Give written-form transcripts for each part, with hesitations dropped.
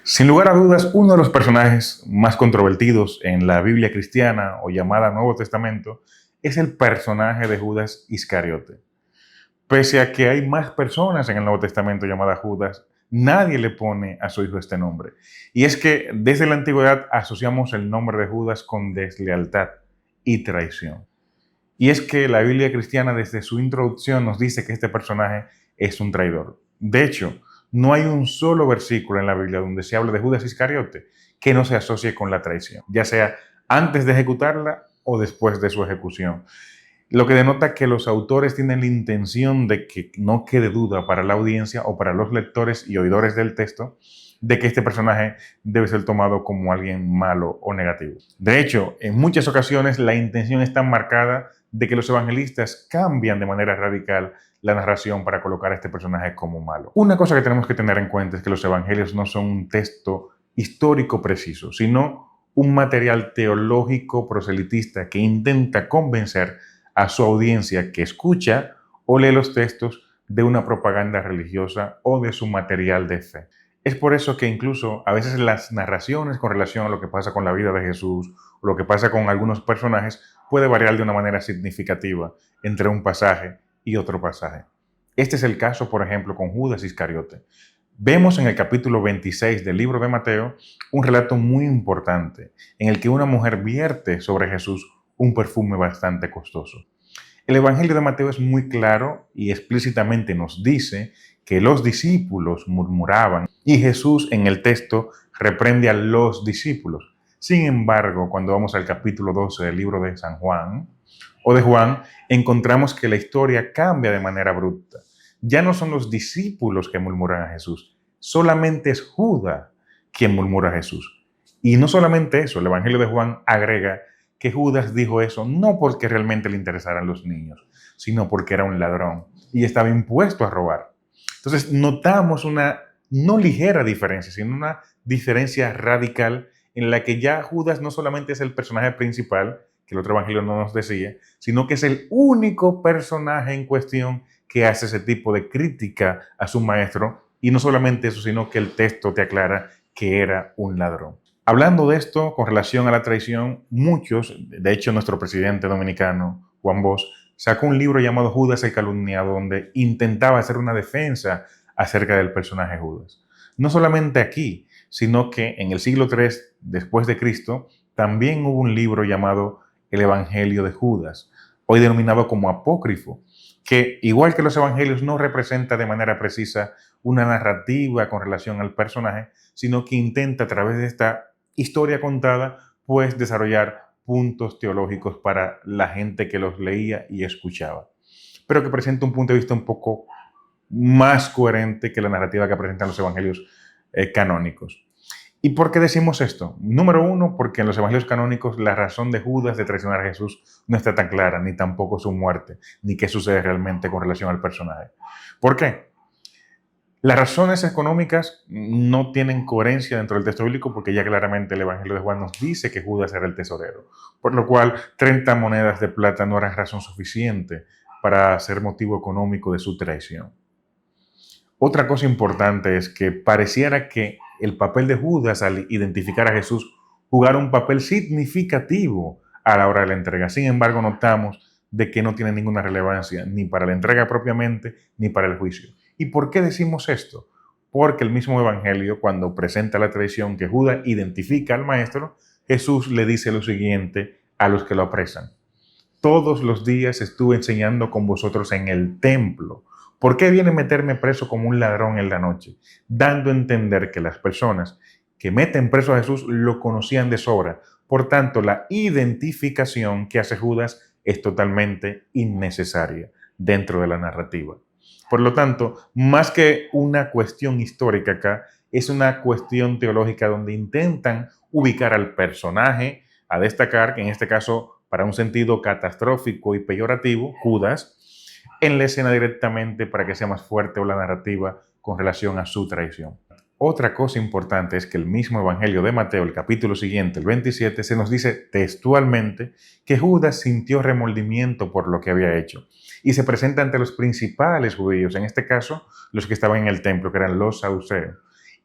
Sin lugar a dudas, uno de los personajes más controvertidos en la Biblia cristiana o llamada Nuevo Testamento es el personaje de Judas Iscariote. Pese a que hay más personas en el Nuevo Testamento llamadas Judas, nadie le pone a su hijo este nombre. Y es que desde la antigüedad asociamos el nombre de Judas con deslealtad y traición. Y es que la Biblia cristiana desde su introducción nos dice que este personaje es un traidor. De hecho, no hay un solo versículo en la Biblia donde se hable de Judas Iscariote que no se asocie con la traición, ya sea antes de ejecutarla o después de su ejecución. Lo que denota que los autores tienen la intención de que no quede duda para la audiencia o para los lectores y oidores del texto de que este personaje debe ser tomado como alguien malo o negativo. De hecho, en muchas ocasiones la intención está marcada de que los evangelistas cambian de manera radical la narración para colocar a este personaje como malo. Una cosa que tenemos que tener en cuenta es que los evangelios no son un texto histórico preciso, sino un material teológico proselitista que intenta convencer a su audiencia que escucha o lee los textos de una propaganda religiosa o de su material de fe. Es por eso que incluso a veces las narraciones con relación a lo que pasa con la vida de Jesús o lo que pasa con algunos personajes puede variar de una manera significativa entre un pasaje y otro pasaje. Este es el caso, por ejemplo, con Judas Iscariote. Vemos en el capítulo 26 del libro de Mateo un relato muy importante en el que una mujer vierte sobre Jesús un perfume bastante costoso. El Evangelio de Mateo es muy claro y explícitamente nos dice que los discípulos murmuraban y Jesús en el texto reprende a los discípulos. Sin embargo, cuando vamos al capítulo 12 del libro de San Juan o de Juan, encontramos que la historia cambia de manera abrupta. Ya no son los discípulos que murmuran a Jesús, solamente es Judas quien murmura a Jesús. Y no solamente eso, el Evangelio de Juan agrega que Judas dijo eso no porque realmente le interesaran los niños, sino porque era un ladrón y estaba impuesto a robar. Entonces notamos una no ligera diferencia, sino una diferencia radical en la que ya Judas no solamente es el personaje principal, que el otro evangelio no nos decía, sino que es el único personaje en cuestión que hace ese tipo de crítica a su maestro, y no solamente eso, sino que el texto te aclara que era un ladrón. Hablando de esto, con relación a la traición, muchos, de hecho nuestro presidente dominicano, Juan Bosch, sacó un libro llamado Judas el Calumniado, donde intentaba hacer una defensa acerca del personaje Judas. No solamente aquí, sino que en el siglo III después de Cristo, también hubo un libro llamado El Evangelio de Judas, hoy denominado como apócrifo, que igual que los evangelios no representa de manera precisa una narrativa con relación al personaje, sino que intenta a través de esta historia contada, pues desarrollar puntos teológicos para la gente que los leía y escuchaba, pero que presenta un punto de vista un poco más coherente que la narrativa que presentan los evangelios canónicos. ¿Y por qué decimos esto? Número uno, porque en los evangelios canónicos la razón de Judas de traicionar a Jesús no está tan clara, ni tampoco su muerte, ni qué sucede realmente con relación al personaje. ¿Por qué? Las razones económicas no tienen coherencia dentro del texto bíblico porque ya claramente el Evangelio de Juan nos dice que Judas era el tesorero, por lo cual 30 monedas de plata no eran razón suficiente para ser motivo económico de su traición. Otra cosa importante es que pareciera que el papel de Judas al identificar a Jesús jugara un papel significativo a la hora de la entrega. Sin embargo, notamos de que no tiene ninguna relevancia ni para la entrega propiamente ni para el juicio. ¿Y por qué decimos esto? Porque el mismo Evangelio, cuando presenta la traición que Judas identifica al Maestro, Jesús le dice lo siguiente a los que lo apresan. Todos los días estuve enseñando con vosotros en el templo. ¿Por qué viene a meterme preso como un ladrón en la noche? Dando a entender que las personas que meten preso a Jesús lo conocían de sobra. Por tanto, la identificación que hace Judas es totalmente innecesaria dentro de la narrativa. Por lo tanto, más que una cuestión histórica acá, es una cuestión teológica donde intentan ubicar al personaje a destacar, que en este caso, para un sentido catastrófico y peyorativo, Judas, en la escena directamente para que sea más fuerte o la narrativa con relación a su traición. Otra cosa importante es que el mismo Evangelio de Mateo, el capítulo siguiente, el 27, se nos dice textualmente que Judas sintió remordimiento por lo que había hecho y se presenta ante los principales judíos, en este caso los que estaban en el templo, que eran los saduceos,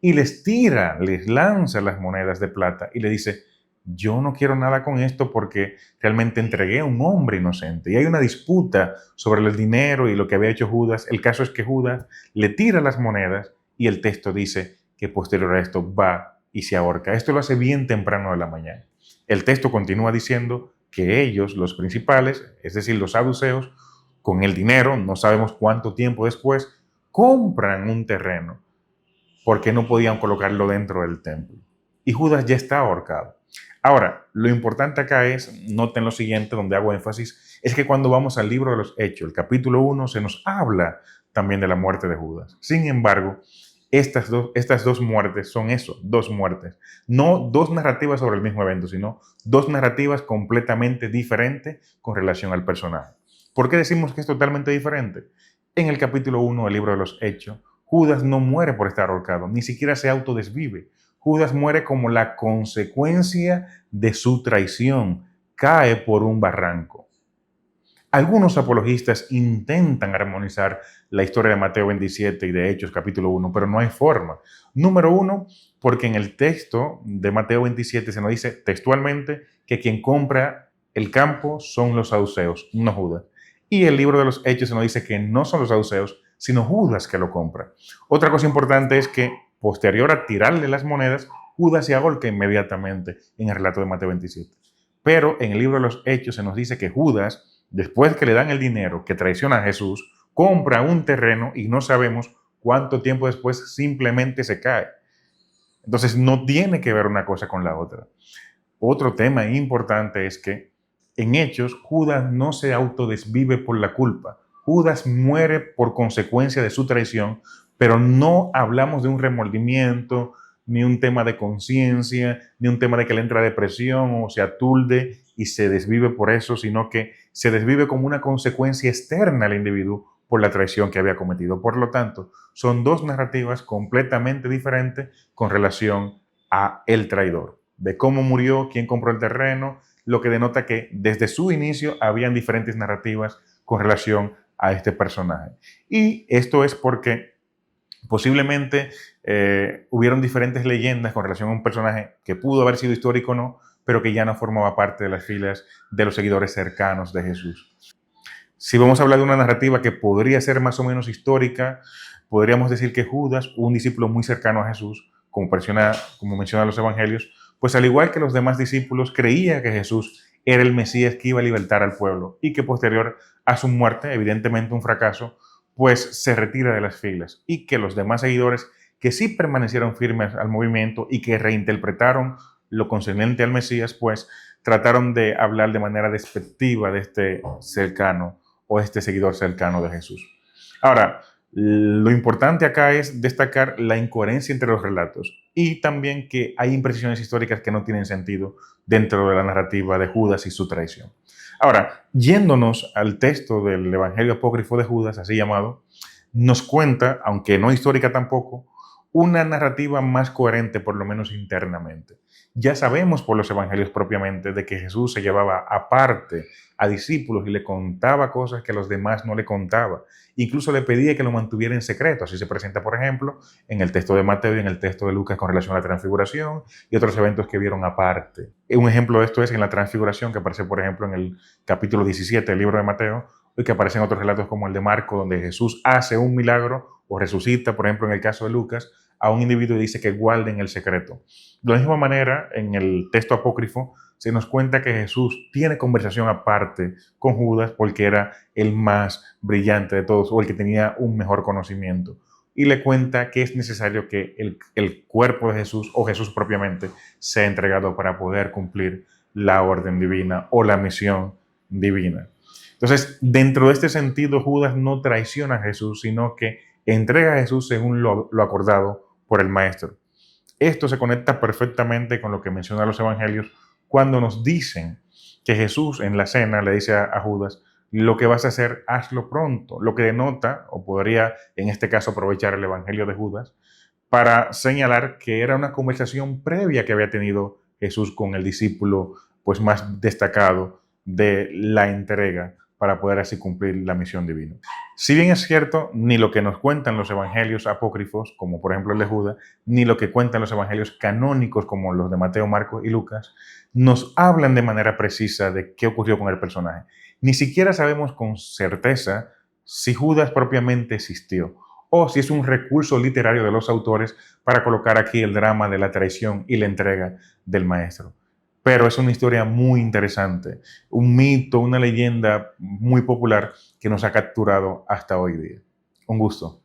y les tira, les lanza las monedas de plata y le dice, yo no quiero nada con esto porque realmente entregué a un hombre inocente. Y hay una disputa sobre el dinero y lo que había hecho Judas. El caso es que Judas le tira las monedas y el texto dice que posterior a esto va y se ahorca. Esto lo hace bien temprano de la mañana. El texto continúa diciendo que ellos, los principales, es decir, los saduceos, con el dinero, no sabemos cuánto tiempo después, compran un terreno porque no podían colocarlo dentro del templo. Y Judas ya está ahorcado. Ahora, lo importante acá es, noten lo siguiente, donde hago énfasis, es que cuando vamos al libro de los Hechos, el capítulo 1, se nos habla también de la muerte de Judas. Sin embargo, estas dos muertes son eso, dos muertes. No dos narrativas sobre el mismo evento, sino dos narrativas completamente diferentes con relación al personaje. ¿Por qué decimos que es totalmente diferente? En el capítulo 1 del libro de los Hechos, Judas no muere por estar ahorcado, ni siquiera se autodesvive. Judas muere como la consecuencia de su traición, cae por un barranco. Algunos apologistas intentan armonizar la historia de Mateo 27 y de Hechos capítulo 1, pero no hay forma. Número uno, porque en el texto de Mateo 27 se nos dice textualmente que quien compra el campo son los saduceos, no Judas. Y el libro de los Hechos se nos dice que no son los saduceos, sino Judas que lo compra. Otra cosa importante es que posterior a tirarle las monedas, Judas se ahorca inmediatamente en el relato de Mateo 27. Pero en el libro de los Hechos se nos dice que Judas, después que le dan el dinero, que traiciona a Jesús, compra un terreno y no sabemos cuánto tiempo después simplemente se cae. Entonces no tiene que ver una cosa con la otra. Otro tema importante es que en Hechos Judas no se autodesvive por la culpa. Judas muere por consecuencia de su traición, pero no hablamos de un remordimiento, ni un tema de conciencia, ni un tema de que le entra depresión o se aturde y se desvive por eso, sino que se desvive como una consecuencia externa al individuo por la traición que había cometido. Por lo tanto, son dos narrativas completamente diferentes con relación a el traidor, de cómo murió, quién compró el terreno, lo que denota que desde su inicio habían diferentes narrativas con relación a este personaje. Y esto es porque posiblemente hubieron diferentes leyendas con relación a un personaje que pudo haber sido histórico o no, pero que ya no formaba parte de las filas de los seguidores cercanos de Jesús. Si vamos a hablar de una narrativa que podría ser más o menos histórica, podríamos decir que Judas, un discípulo muy cercano a Jesús, como menciona los evangelios, pues al igual que los demás discípulos, creía que Jesús era el Mesías que iba a libertar al pueblo y que posterior a su muerte, evidentemente un fracaso, pues se retira de las filas y que los demás seguidores que sí permanecieron firmes al movimiento y que reinterpretaron lo concerniente al Mesías, pues trataron de hablar de manera despectiva de este cercano o este seguidor cercano de Jesús. Ahora, lo importante acá es destacar la incoherencia entre los relatos y también que hay imprecisiones históricas que no tienen sentido dentro de la narrativa de Judas y su traición. Ahora, yéndonos al texto del Evangelio Apócrifo de Judas, así llamado, nos cuenta, aunque no histórica tampoco, una narrativa más coherente, por lo menos internamente. Ya sabemos por los evangelios propiamente de que Jesús se llevaba aparte a discípulos y le contaba cosas que a los demás no le contaba. Incluso le pedía que lo mantuviera en secreto. Así se presenta, por ejemplo, en el texto de Mateo y en el texto de Lucas con relación a la transfiguración y otros eventos que vieron aparte. Un ejemplo de esto es en la transfiguración, que aparece, por ejemplo, en el capítulo 17 del libro de Mateo, y que aparecen otros relatos como el de Marco, donde Jesús hace un milagro o resucita, por ejemplo, en el caso de Lucas, a un individuo y dice que guarden el secreto. De la misma manera, en el texto apócrifo, se nos cuenta que Jesús tiene conversación aparte con Judas porque era el más brillante de todos o el que tenía un mejor conocimiento. Y le cuenta que es necesario que el cuerpo de Jesús o Jesús propiamente sea entregado para poder cumplir la orden divina o la misión divina. Entonces, dentro de este sentido, Judas no traiciona a Jesús, sino que entrega a Jesús según lo acordado por el Maestro. Esto se conecta perfectamente con lo que mencionan los evangelios cuando nos dicen que Jesús en la cena le dice a Judas, lo que vas a hacer, hazlo pronto, lo que denota, o podría en este caso aprovechar el evangelio de Judas, para señalar que era una conversación previa que había tenido Jesús con el discípulo pues más destacado de la entrega para poder así cumplir la misión divina. Si bien es cierto, ni lo que nos cuentan los evangelios apócrifos, como por ejemplo el de Judas, ni lo que cuentan los evangelios canónicos, como los de Mateo, Marcos y Lucas, nos hablan de manera precisa de qué ocurrió con el personaje. Ni siquiera sabemos con certeza si Judas propiamente existió o si es un recurso literario de los autores para colocar aquí el drama de la traición y la entrega del maestro. Pero es una historia muy interesante, un mito, una leyenda muy popular que nos ha capturado hasta hoy día. Un gusto.